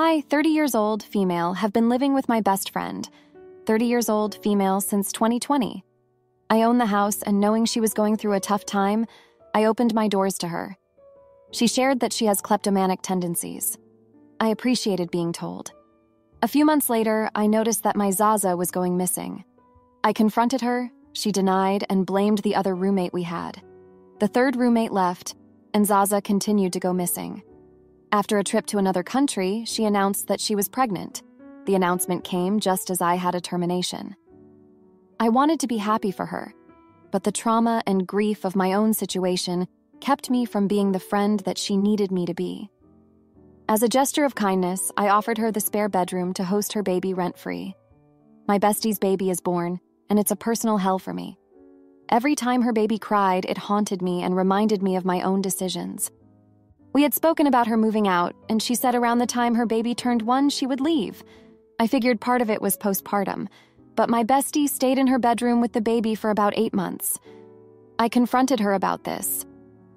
I, 30 years old, female, have been living with my best friend, 30 years old, female, since 2020. I own the house, and knowing she was going through a tough time, I opened my doors to her. She shared that she has kleptomanic tendencies. I appreciated being told. A few months later, I noticed that my Zaza was going missing. I confronted her, she denied, and blamed the other roommate we had. The third roommate left, and Zaza continued to go missing. After a trip to another country, she announced that she was pregnant. The announcement came just as I had a termination. I wanted to be happy for her, but the trauma and grief of my own situation kept me from being the friend that she needed me to be. As a gesture of kindness, I offered her the spare bedroom to host her baby rent-free. My bestie's baby is born, and it's a personal hell for me. Every time her baby cried, it haunted me and reminded me of my own decisions. We had spoken about her moving out, and she said around the time her baby turned 1, she would leave. I figured part of it was postpartum, but my bestie stayed in her bedroom with the baby for about 8 months. I confronted her about this.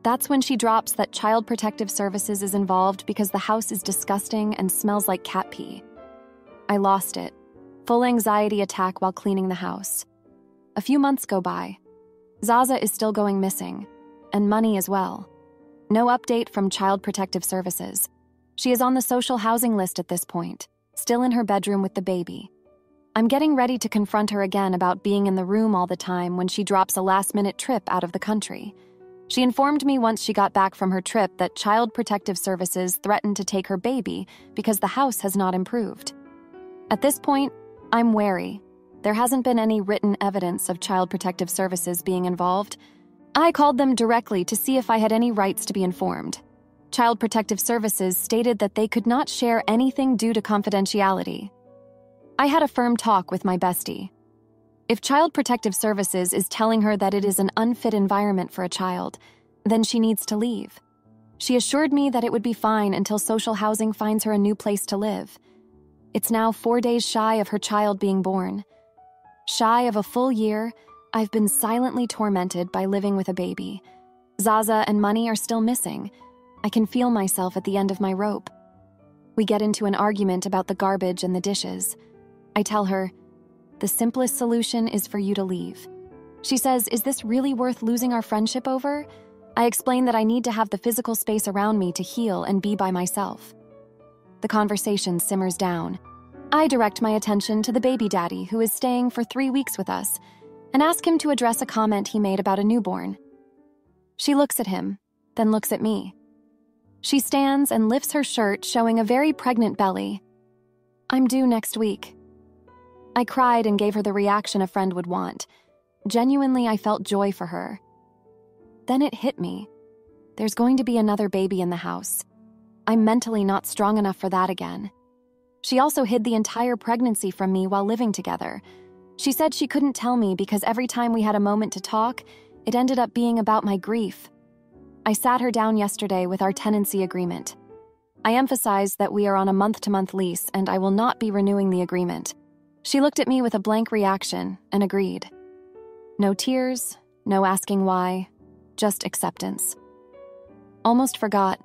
That's when she drops that Child Protective Services is involved because the house is disgusting and smells like cat pee. I lost it. Full anxiety attack while cleaning the house. A few months go by. Zaza is still going missing, and money as well. No update from Child Protective Services. She is on the social housing list at this point, still in her bedroom with the baby. I'm getting ready to confront her again about being in the room all the time when she drops a last-minute trip out of the country. She informed me once she got back from her trip that Child Protective Services threatened to take her baby because the house has not improved. At this point, I'm wary. There hasn't been any written evidence of Child Protective Services being involved. I called them directly to see if I had any rights to be informed. Child Protective Services stated that they could not share anything due to confidentiality. I had a firm talk with my bestie. If Child Protective Services is telling her that it is an unfit environment for a child, then she needs to leave. She assured me that it would be fine until social housing finds her a new place to live. It's now 4 days shy of her child being born. Shy of a full year, I've been silently tormented by living with a baby. Zaza and Money are still missing. I can feel myself at the end of my rope. We get into an argument about the garbage and the dishes. I tell her, the simplest solution is for you to leave. She says, is this really worth losing our friendship over? I explain that I need to have the physical space around me to heal and be by myself. The conversation simmers down. I direct my attention to the baby daddy who is staying for 3 weeks with us and ask him to address a comment he made about a newborn. She looks at him, then looks at me. She stands and lifts her shirt, showing a very pregnant belly. I'm due next week. I cried and gave her the reaction a friend would want. Genuinely, I felt joy for her. Then it hit me. There's going to be another baby in the house. I'm mentally not strong enough for that again. She also hid the entire pregnancy from me while living together. She said she couldn't tell me because every time we had a moment to talk, it ended up being about my grief. I sat her down yesterday with our tenancy agreement. I emphasized that we are on a month-to-month lease and I will not be renewing the agreement. She looked at me with a blank reaction and agreed. No tears, no asking why, just acceptance. Almost forgot.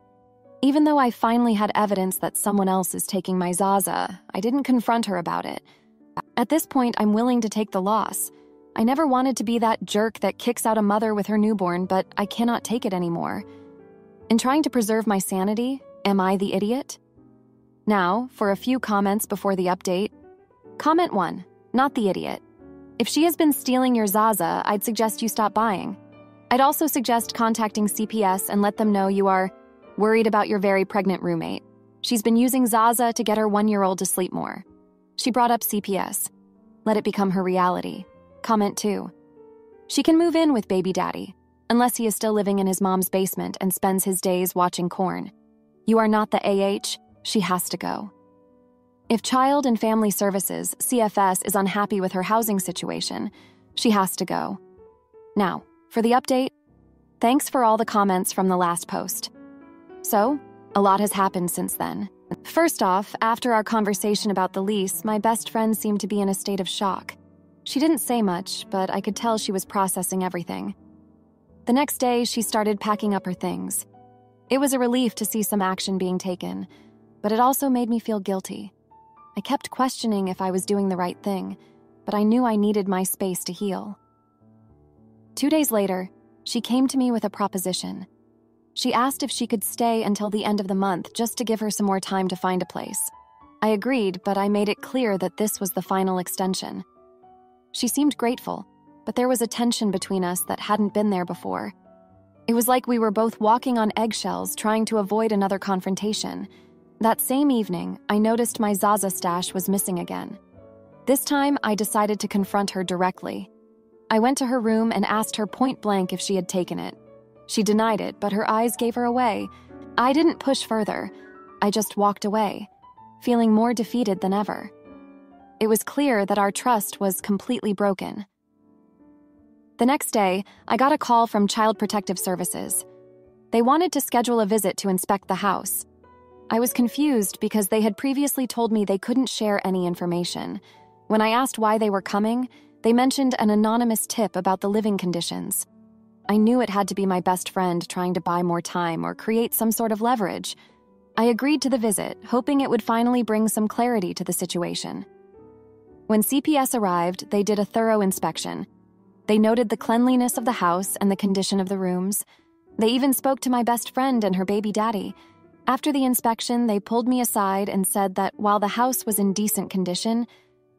Even though I finally had evidence that someone else is taking my Zaza, I didn't confront her about it. At this point, I'm willing to take the loss. I never wanted to be that jerk that kicks out a mother with her newborn, but I cannot take it anymore. In trying to preserve my sanity, am I the idiot? Now, for a few comments before the update. Comment 1, not the idiot. If she has been stealing your Zaza, I'd suggest you stop buying. I'd also suggest contacting CPS and let them know you are worried about your very pregnant roommate. She's been using Zaza to get her 1-year-old to sleep more. She brought up CPS. Let it become her reality. Comment 2. She can move in with baby daddy, unless he is still living in his mom's basement and spends his days watching corn. You are not the AH, she has to go. If Child and Family Services, CFS, is unhappy with her housing situation, she has to go. Now, for the update, thanks for all the comments from the last post. So, a lot has happened since then. First off, after our conversation about the lease, my best friend seemed to be in a state of shock. She didn't say much, but I could tell she was processing everything. The next day, she started packing up her things. It was a relief to see some action being taken. but it also made me feel guilty. I kept questioning if I was doing the right thing, but I knew I needed my space to heal. 2 days later, she came to me with a proposition. She asked if she could stay until the end of the month just to give her some more time to find a place. I agreed, but I made it clear that this was the final extension. She seemed grateful, but there was a tension between us that hadn't been there before. It was like we were both walking on eggshells trying to avoid another confrontation. That same evening, I noticed my Zaza stash was missing again. This time, I decided to confront her directly. I went to her room and asked her point blank if she had taken it. She denied it, but her eyes gave her away. I didn't push further. I just walked away, feeling more defeated than ever. It was clear that our trust was completely broken. The next day, I got a call from Child Protective Services. They wanted to schedule a visit to inspect the house. I was confused because they had previously told me they couldn't share any information. When I asked why they were coming, they mentioned an anonymous tip about the living conditions. I knew it had to be my best friend trying to buy more time or create some sort of leverage. I agreed to the visit, hoping it would finally bring some clarity to the situation. When CPS arrived, they did a thorough inspection. They noted the cleanliness of the house and the condition of the rooms. They even spoke to my best friend and her baby daddy. After the inspection, they pulled me aside and said that while the house was in decent condition,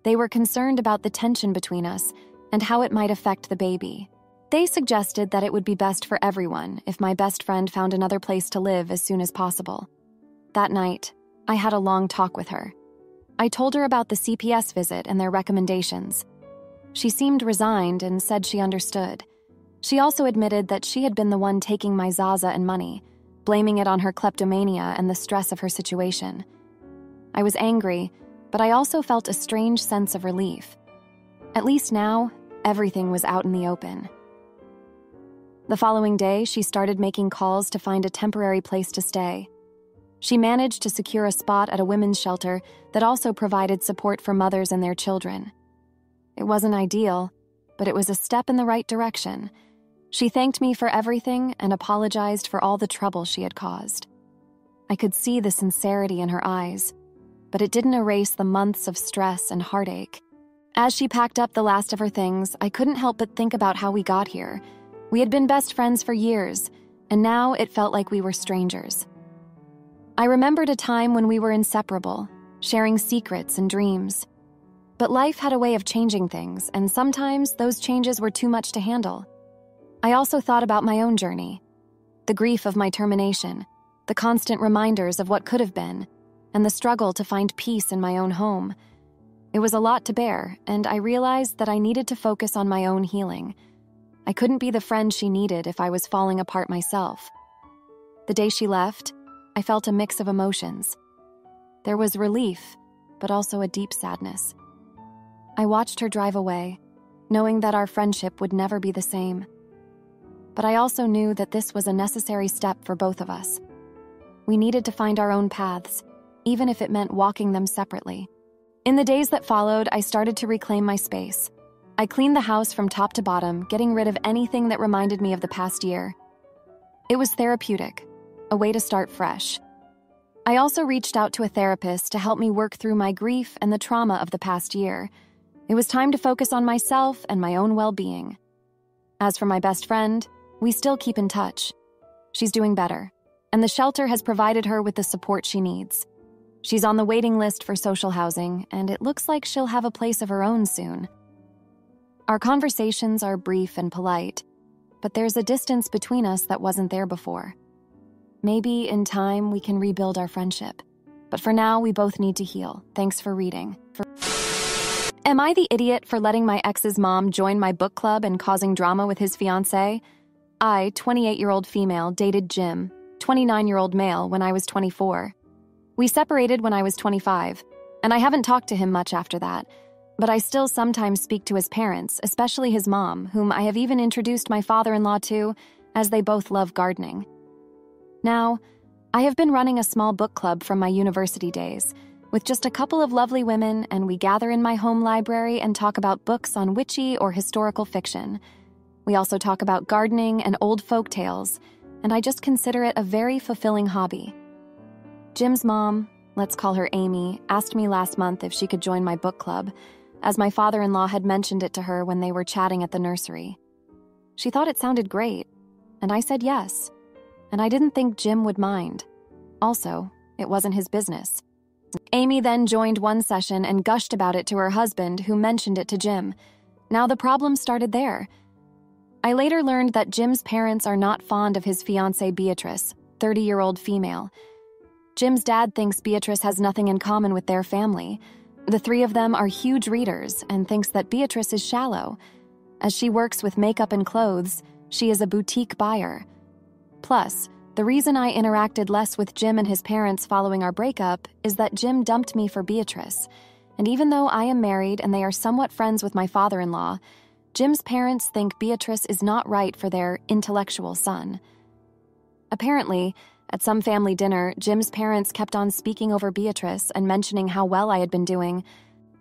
they were concerned about the tension between us and how it might affect the baby. They suggested that it would be best for everyone if my best friend found another place to live as soon as possible. That night, I had a long talk with her. I told her about the CPS visit and their recommendations. She seemed resigned and said she understood. She also admitted that she had been the one taking my Zaza and money, blaming it on her kleptomania and the stress of her situation. I was angry, but I also felt a strange sense of relief. At least now, everything was out in the open. The following day, she started making calls to find a temporary place to stay. She managed to secure a spot at a women's shelter that also provided support for mothers and their children. It wasn't ideal, but it was a step in the right direction. She thanked me for everything and apologized for all the trouble she had caused. I could see the sincerity in her eyes, but it didn't erase the months of stress and heartache. As she packed up the last of her things, I couldn't help but think about how we got here. We had been best friends for years, and now it felt like we were strangers. I remembered a time when we were inseparable, sharing secrets and dreams. But life had a way of changing things, and sometimes those changes were too much to handle. I also thought about my own journey, the grief of my termination, the constant reminders of what could have been, and the struggle to find peace in my own home. It was a lot to bear, and I realized that I needed to focus on my own healing. I couldn't be the friend she needed if I was falling apart myself. The day she left, I felt a mix of emotions. There was relief, but also a deep sadness. I watched her drive away, knowing that our friendship would never be the same. But I also knew that this was a necessary step for both of us. We needed to find our own paths, even if it meant walking them separately. In the days that followed, I started to reclaim my space. I cleaned the house from top to bottom, getting rid of anything that reminded me of the past year. It was therapeutic, a way to start fresh. I also reached out to a therapist to help me work through my grief and the trauma of the past year. It was time to focus on myself and my own well-being. As for my best friend, we still keep in touch. She's doing better, and the shelter has provided her with the support she needs. She's on the waiting list for social housing, and it looks like she'll have a place of her own soon. Our conversations are brief and polite, but there's a distance between us that wasn't there before. Maybe in time we can rebuild our friendship. But for now, we both need to heal. Thanks for reading. Am I the idiot for letting my ex's mom join my book club and causing drama with his fiancé? I, 28-year-old female, dated Jim, 29-year-old male, when I was 24. We separated when I was 25, and I haven't talked to him much after that, but I still sometimes speak to his parents, especially his mom, whom I have even introduced my father-in-law to, as they both love gardening. Now, I have been running a small book club from my university days, with just a couple of lovely women, and we gather in my home library and talk about books on witchy or historical fiction. We also talk about gardening and old folk tales, and I just consider it a very fulfilling hobby. Jim's mom, let's call her Amy, asked me last month if she could join my book club, as my father-in-law had mentioned it to her when they were chatting at the nursery. She thought it sounded great, and I said yes, and I didn't think Jim would mind. Also, it wasn't his business. Amy then joined one session and gushed about it to her husband, who mentioned it to Jim. Now the problem started there. I later learned that Jim's parents are not fond of his fiancée Beatrice, 30-year-old female. Jim's dad thinks Beatrice has nothing in common with their family. The three of them are huge readers and thinks that Beatrice is shallow. As she works with makeup and clothes, she is a boutique buyer. Plus, the reason I interacted less with Jim and his parents following our breakup is that Jim dumped me for Beatrice. And even though I am married and they are somewhat friends with my father-in-law, Jim's parents think Beatrice is not right for their intellectual son. Apparently, at some family dinner, Jim's parents kept on speaking over Beatrice and mentioning how well I had been doing,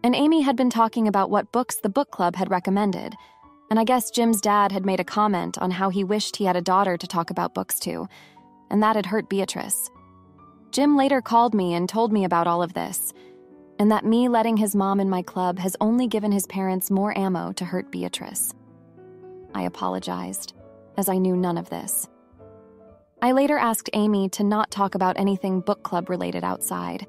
and Amy had been talking about what books the book club had recommended, and I guess Jim's dad had made a comment on how he wished he had a daughter to talk about books to, and that had hurt Beatrice. Jim later called me and told me about all of this, and that me letting his mom in my club has only given his parents more ammo to hurt Beatrice. I apologized, as I knew none of this. I later asked Amy to not talk about anything book club related outside.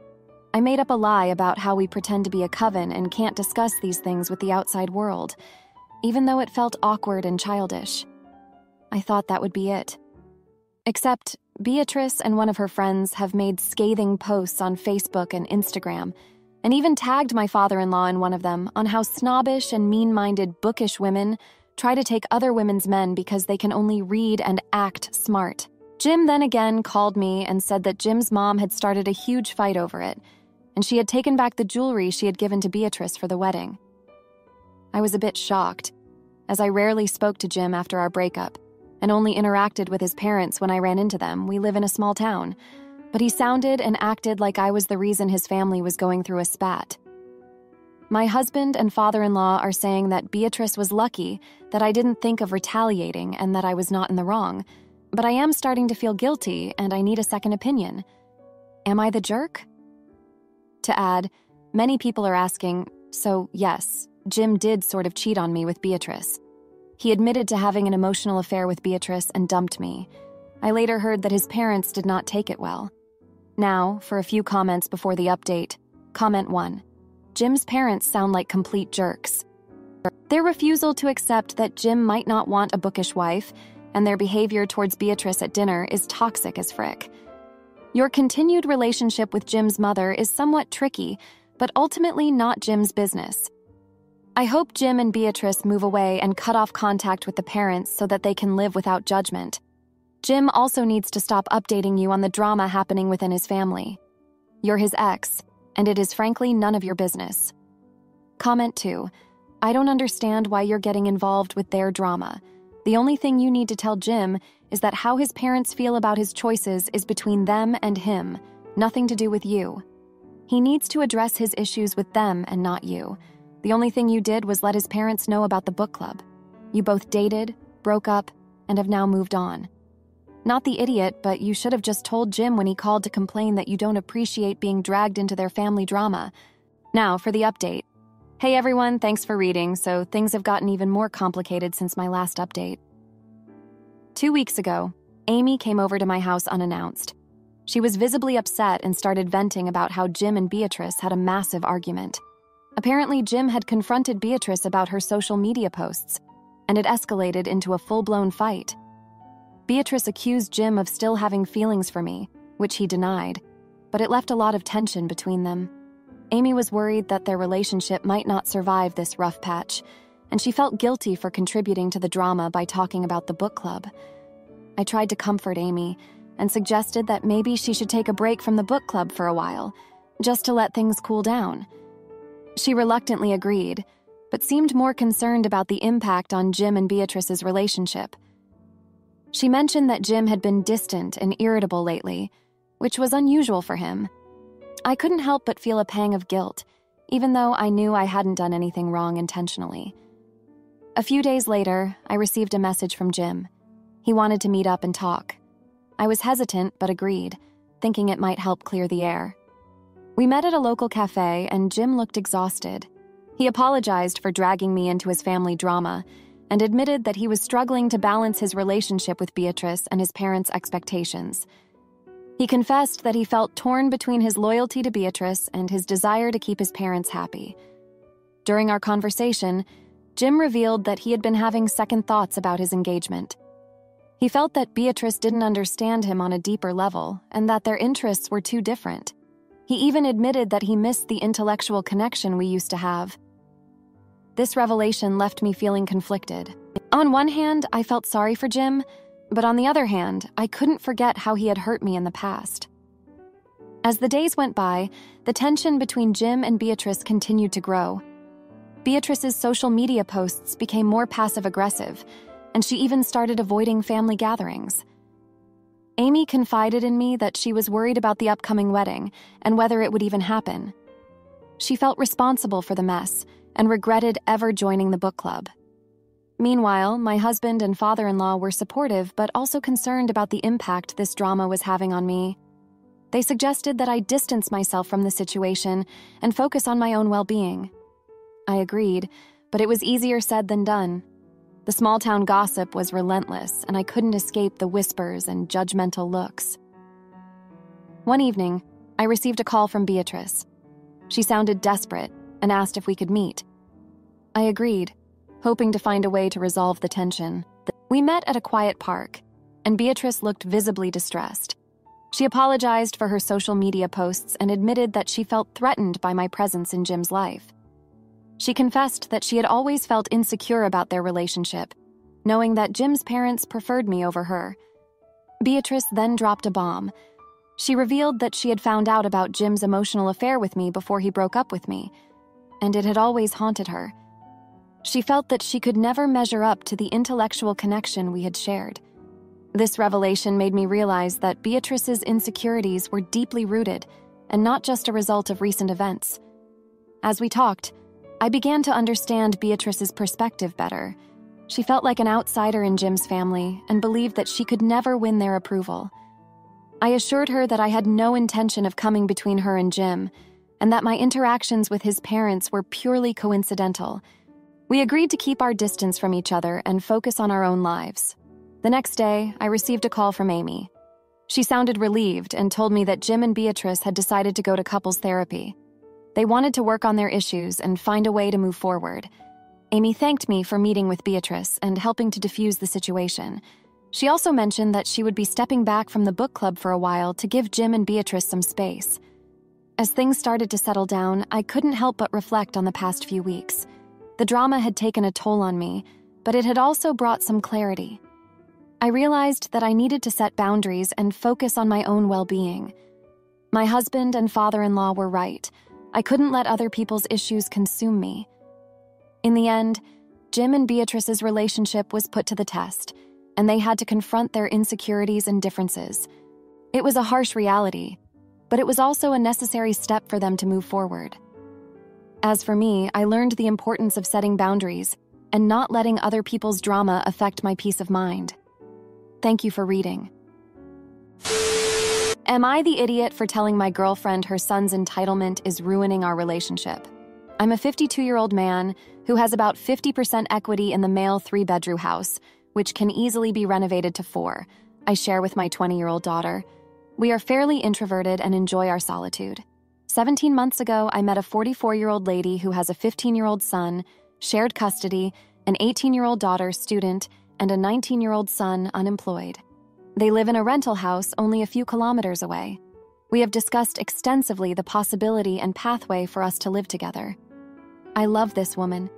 I made up a lie about how we pretend to be a coven and can't discuss these things with the outside world, even though it felt awkward and childish. I thought that would be it. Except Beatrice and one of her friends have made scathing posts on Facebook and Instagram, and even tagged my father-in-law in one of them on how snobbish and mean-minded bookish women try to take other women's men because they can only read and act smart. Jim then again called me and said that Jim's mom had started a huge fight over it, and she had taken back the jewelry she had given to Beatrice for the wedding. I was a bit shocked, as I rarely spoke to Jim after our breakup, and only interacted with his parents when I ran into them. We live in a small town, but he sounded and acted like I was the reason his family was going through a spat. My husband and father-in-law are saying that Beatrice was lucky that I didn't think of retaliating and that I was not in the wrong, but I am starting to feel guilty and I need a second opinion. Am I the jerk? To add, many people are asking, so yes, Jim did sort of cheat on me with Beatrice. He admitted to having an emotional affair with Beatrice and dumped me. I later heard that his parents did not take it well. Now, for a few comments before the update. Comment 1. Jim's parents sound like complete jerks. Their refusal to accept that Jim might not want a bookish wife, and their behavior towards Beatrice at dinner is toxic as frick. Your continued relationship with Jim's mother is somewhat tricky, but ultimately not Jim's business. I hope Jim and Beatrice move away and cut off contact with the parents so that they can live without judgment. Jim also needs to stop updating you on the drama happening within his family. You're his ex, and it is frankly none of your business. Comment 2. I don't understand why you're getting involved with their drama. The only thing you need to tell Jim is that how his parents feel about his choices is between them and him, nothing to do with you. He needs to address his issues with them and not you. The only thing you did was let his parents know about the book club. You both dated, broke up, and have now moved on. Not the idiot, but you should have just told Jim when he called to complain that you don't appreciate being dragged into their family drama. Now for the update. Hey everyone, thanks for reading. So things have gotten even more complicated since my last update. 2 weeks ago, Amy came over to my house unannounced. She was visibly upset and started venting about how Jim and Beatrice had a massive argument. Apparently, Jim had confronted Beatrice about her social media posts, and it escalated into a full-blown fight. Beatrice accused Jim of still having feelings for me, which he denied, but it left a lot of tension between them. Amy was worried that their relationship might not survive this rough patch, and she felt guilty for contributing to the drama by talking about the book club. I tried to comfort Amy and suggested that maybe she should take a break from the book club for a while, just to let things cool down. She reluctantly agreed, but seemed more concerned about the impact on Jim and Beatrice's relationship. She mentioned that Jim had been distant and irritable lately, which was unusual for him. I couldn't help but feel a pang of guilt, even though I knew I hadn't done anything wrong intentionally. A few days later, I received a message from Jim. He wanted to meet up and talk. I was hesitant but agreed, thinking it might help clear the air. We met at a local cafe, and Jim looked exhausted. He apologized for dragging me into his family drama and admitted that he was struggling to balance his relationship with Beatrice and his parents' expectations. He confessed that he felt torn between his loyalty to Beatrice and his desire to keep his parents happy. During our conversation, Jim revealed that he had been having second thoughts about his engagement. He felt that Beatrice didn't understand him on a deeper level and that their interests were too different. He even admitted that he missed the intellectual connection we used to have. This revelation left me feeling conflicted. On one hand, I felt sorry for Jim, but on the other hand, I couldn't forget how he had hurt me in the past. As the days went by, the tension between Jim and Beatrice continued to grow. Beatrice's social media posts became more passive-aggressive, and she even started avoiding family gatherings. Amy confided in me that she was worried about the upcoming wedding and whether it would even happen. She felt responsible for the mess and regretted ever joining the book club. Meanwhile, my husband and father-in-law were supportive but also concerned about the impact this drama was having on me. They suggested that I distance myself from the situation and focus on my own well-being. I agreed, but it was easier said than done. The small-town gossip was relentless, and I couldn't escape the whispers and judgmental looks. One evening, I received a call from Beatrice. She sounded desperate and asked if we could meet. I agreed, hoping to find a way to resolve the tension. We met at a quiet park, and Beatrice looked visibly distressed. She apologized for her social media posts and admitted that she felt threatened by my presence in Jim's life. She confessed that she had always felt insecure about their relationship, knowing that Jim's parents preferred me over her. Beatrice then dropped a bomb. She revealed that she had found out about Jim's emotional affair with me before he broke up with me, and it had always haunted her. She felt that she could never measure up to the intellectual connection we had shared. This revelation made me realize that Beatrice's insecurities were deeply rooted and not just a result of recent events. As we talked, I began to understand Beatrice's perspective better. She felt like an outsider in Jim's family and believed that she could never win their approval. I assured her that I had no intention of coming between her and Jim, and that my interactions with his parents were purely coincidental. We agreed to keep our distance from each other and focus on our own lives. The next day, I received a call from Amy. She sounded relieved and told me that Jim and Beatrice had decided to go to couples therapy. They wanted to work on their issues and find a way to move forward. Amy thanked me for meeting with Beatrice and helping to diffuse the situation. She also mentioned that she would be stepping back from the book club for a while to give Jim and Beatrice some space. As things started to settle down, I couldn't help but reflect on the past few weeks. The drama had taken a toll on me, but it had also brought some clarity. I realized that I needed to set boundaries and focus on my own well-being. My husband and father-in-law were right. I couldn't let other people's issues consume me. In the end, Jim and Beatrice's relationship was put to the test, and they had to confront their insecurities and differences. It was a harsh reality, but it was also a necessary step for them to move forward. As for me, I learned the importance of setting boundaries and not letting other people's drama affect my peace of mind. Thank you for reading. Am I the idiot for telling my girlfriend her son's entitlement is ruining our relationship? I'm a 52-year-old man who has about 50% equity in the male 3-bedroom house, which can easily be renovated to 4. I share with my 20-year-old daughter. We are fairly introverted and enjoy our solitude. 17 months ago, I met a 44-year-old lady who has a 15-year-old son, shared custody, an 18-year-old daughter, student, and a 19-year-old son, unemployed. They live in a rental house only a few kilometers away. We have discussed extensively the possibility and pathway for us to live together. I love this woman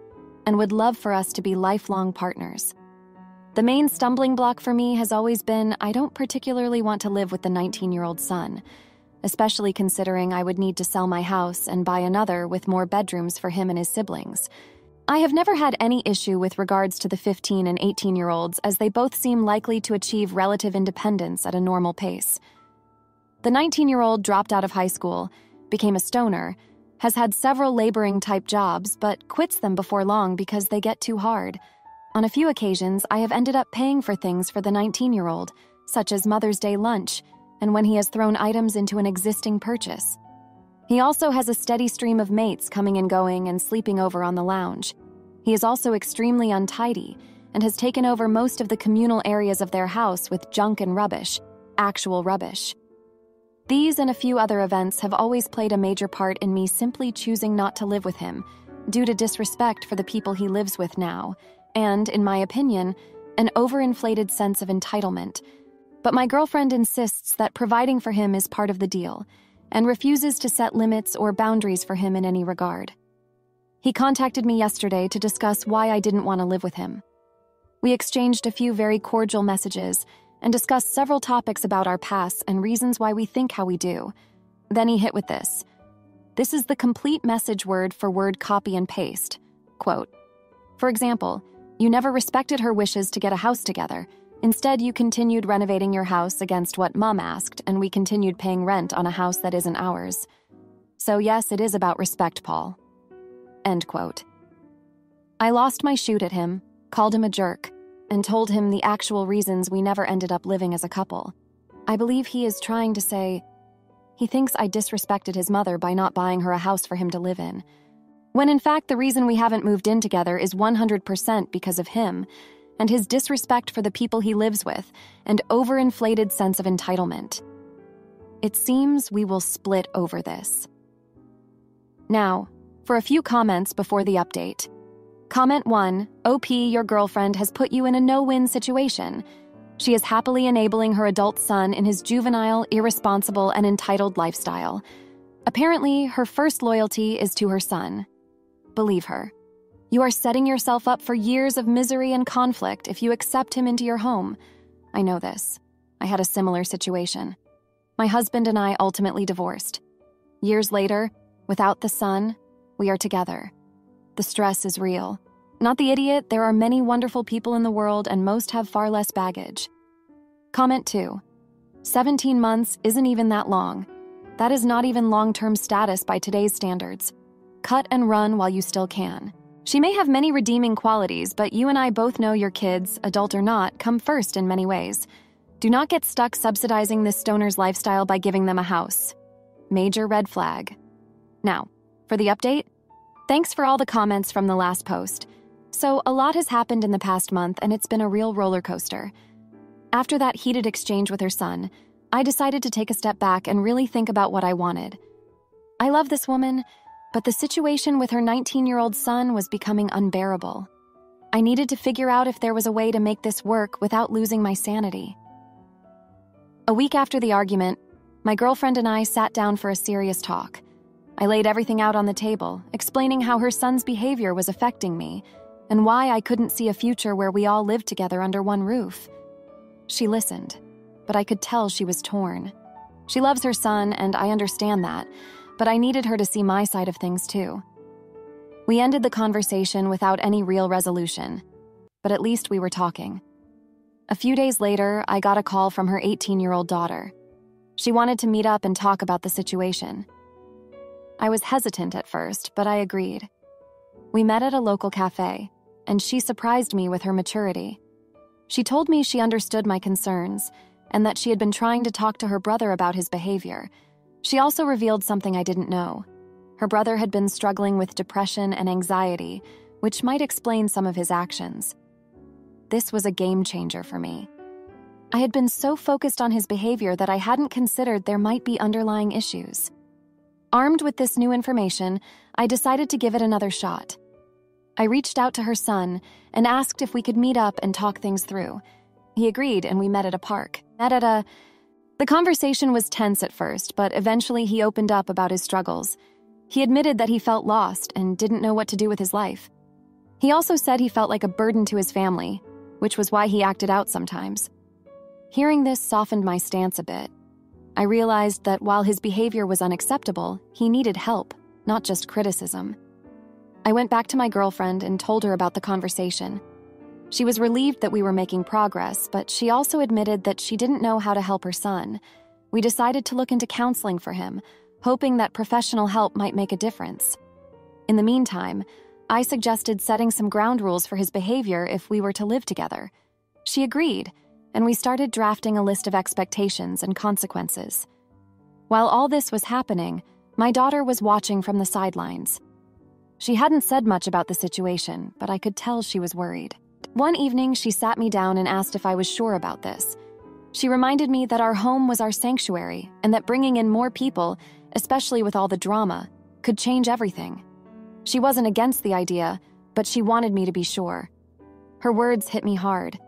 and would love for us to be lifelong partners. The main stumbling block for me has always been I don't particularly want to live with the 19-year-old son, especially considering I would need to sell my house and buy another with more bedrooms for him and his siblings. I have never had any issue with regards to the 15 and 18-year-olds, as they both seem likely to achieve relative independence at a normal pace. The 19-year-old dropped out of high school, became a stoner, has had several laboring-type jobs, but quits them before long because they get too hard. On a few occasions, I have ended up paying for things for the 19-year-old, such as Mother's Day lunch, and when he has thrown items into an existing purchase. He also has a steady stream of mates coming and going and sleeping over on the lounge. He is also extremely untidy and has taken over most of the communal areas of their house with junk and rubbish, actual rubbish. These and a few other events have always played a major part in me simply choosing not to live with him, due to disrespect for the people he lives with now, and, in my opinion, an overinflated sense of entitlement. But my girlfriend insists that providing for him is part of the deal, and refuses to set limits or boundaries for him in any regard. He contacted me yesterday to discuss why I didn't want to live with him. We exchanged a few very cordial messages and discussed several topics about our pasts and reasons why we think how we do. Then he hit with this. This is the complete message word for word copy and paste. Quote, "For example, you never respected her wishes to get a house together. Instead, you continued renovating your house against what Mom asked, and we continued paying rent on a house that isn't ours. So yes, it is about respect, Paul." End quote. I lost my shoot at him, called him a jerk, and told him the actual reasons we never ended up living as a couple. I believe he is trying to say he thinks I disrespected his mother by not buying her a house for him to live in, when in fact the reason we haven't moved in together is 100% because of him and his disrespect for the people he lives with and overinflated sense of entitlement. It seems we will split over this. Now, for a few comments before the update. Comment 1, OP, your girlfriend has put you in a no-win situation. She is happily enabling her adult son in his juvenile, irresponsible, and entitled lifestyle. Apparently, her first loyalty is to her son. Believe her. You are setting yourself up for years of misery and conflict if you accept him into your home. I know this. I had a similar situation. My husband and I ultimately divorced. Years later, without the son, we are together. The stress is real. Not the idiot, there are many wonderful people in the world and most have far less baggage. Comment 2. 17 months isn't even that long. That is not even long-term status by today's standards. Cut and run while you still can. She may have many redeeming qualities, but you and I both know your kids, adult or not, come first in many ways. Do not get stuck subsidizing this stoner's lifestyle by giving them a house. Major red flag. Now, for the update. Thanks for all the comments from the last post. So, a lot has happened in the past month, and it's been a real roller coaster. After that heated exchange with her son, I decided to take a step back and really think about what I wanted. I love this woman, but the situation with her 19-year-old son was becoming unbearable. I needed to figure out if there was a way to make this work without losing my sanity. A week after the argument, my girlfriend and I sat down for a serious talk. I laid everything out on the table, explaining how her son's behavior was affecting me and why I couldn't see a future where we all lived together under one roof. She listened, but I could tell she was torn. She loves her son, and I understand that, but I needed her to see my side of things too. We ended the conversation without any real resolution, but at least we were talking. A few days later, I got a call from her 18-year-old daughter. She wanted to meet up and talk about the situation. I was hesitant at first, but I agreed. We met at a local cafe, and she surprised me with her maturity. She told me she understood my concerns and that she had been trying to talk to her brother about his behavior. She also revealed something I didn't know. Her brother had been struggling with depression and anxiety, which might explain some of his actions. This was a game changer for me. I had been so focused on his behavior that I hadn't considered there might be underlying issues. Armed with this new information, I decided to give it another shot. I reached out to her son and asked if we could meet up and talk things through. He agreed, and we met at a park. The conversation was tense at first, but eventually he opened up about his struggles. He admitted that he felt lost and didn't know what to do with his life. He also said he felt like a burden to his family, which was why he acted out sometimes. Hearing this softened my stance a bit. I realized that while his behavior was unacceptable, he needed help, not just criticism. I went back to my girlfriend and told her about the conversation. She was relieved that we were making progress, but she also admitted that she didn't know how to help her son. We decided to look into counseling for him, hoping that professional help might make a difference. In the meantime, I suggested setting some ground rules for his behavior if we were to live together. She agreed, and we started drafting a list of expectations and consequences. While all this was happening, My daughter was watching from the sidelines. She hadn't said much about the situation, but I could tell she was worried. One evening, she sat me down and asked if I was sure about this. She reminded me that our home was our sanctuary and that bringing in more people, especially with all the drama, could change everything. She wasn't against the idea, but she wanted me to be sure. Her words hit me hard.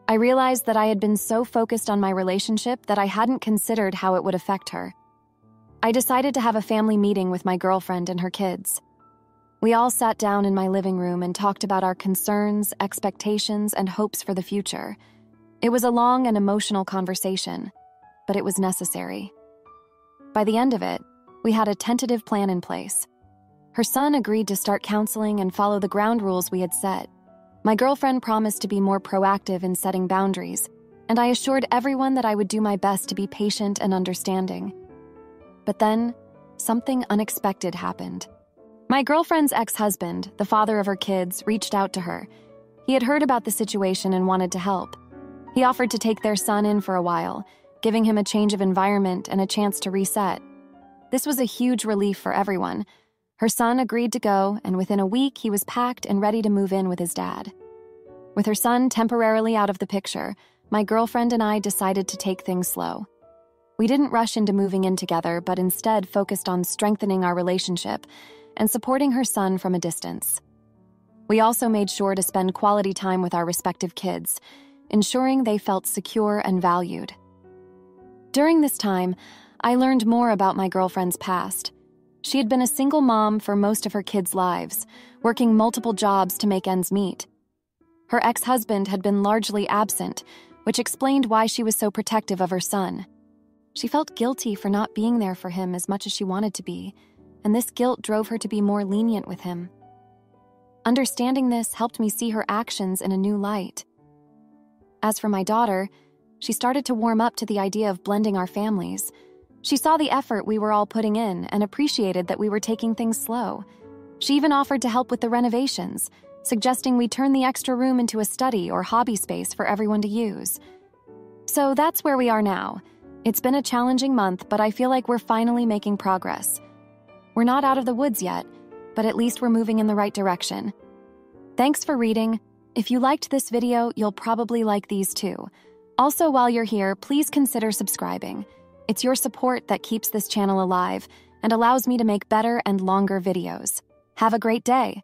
I realized that I had been so focused on my relationship that I hadn't considered how it would affect her. I decided to have a family meeting with my girlfriend and her kids. We all sat down in my living room and talked about our concerns, expectations, and hopes for the future. It was a long and emotional conversation, but it was necessary. By the end of it, we had a tentative plan in place. Her son agreed to start counseling and follow the ground rules we had set. My girlfriend promised to be more proactive in setting boundaries, and I assured everyone that I would do my best to be patient and understanding. But then, something unexpected happened. My girlfriend's ex-husband, the father of her kids, reached out to her. He had heard about the situation and wanted to help. He offered to take their son in for a while, giving him a change of environment and a chance to reset. This was a huge relief for everyone. Her son agreed to go, and within a week he was packed and ready to move in with his dad. With her son temporarily out of the picture, my girlfriend and I decided to take things slow. We didn't rush into moving in together, but instead focused on strengthening our relationship and supporting her son from a distance. We also made sure to spend quality time with our respective kids, ensuring they felt secure and valued. During this time, I learned more about my girlfriend's past. She had been a single mom for most of her kids' lives, working multiple jobs to make ends meet. Her ex-husband had been largely absent, which explained why she was so protective of her son. She felt guilty for not being there for him as much as she wanted to be, and this guilt drove her to be more lenient with him. Understanding this helped me see her actions in a new light. As for my daughter, she started to warm up to the idea of blending our families. She saw the effort we were all putting in and appreciated that we were taking things slow. She even offered to help with the renovations, suggesting we turn the extra room into a study or hobby space for everyone to use. So that's where we are now. It's been a challenging month, but I feel like we're finally making progress. We're not out of the woods yet, but at least we're moving in the right direction. Thanks for reading. If you liked this video, you'll probably like these too. Also, while you're here, please consider subscribing. It's your support that keeps this channel alive and allows me to make better and longer videos. Have a great day.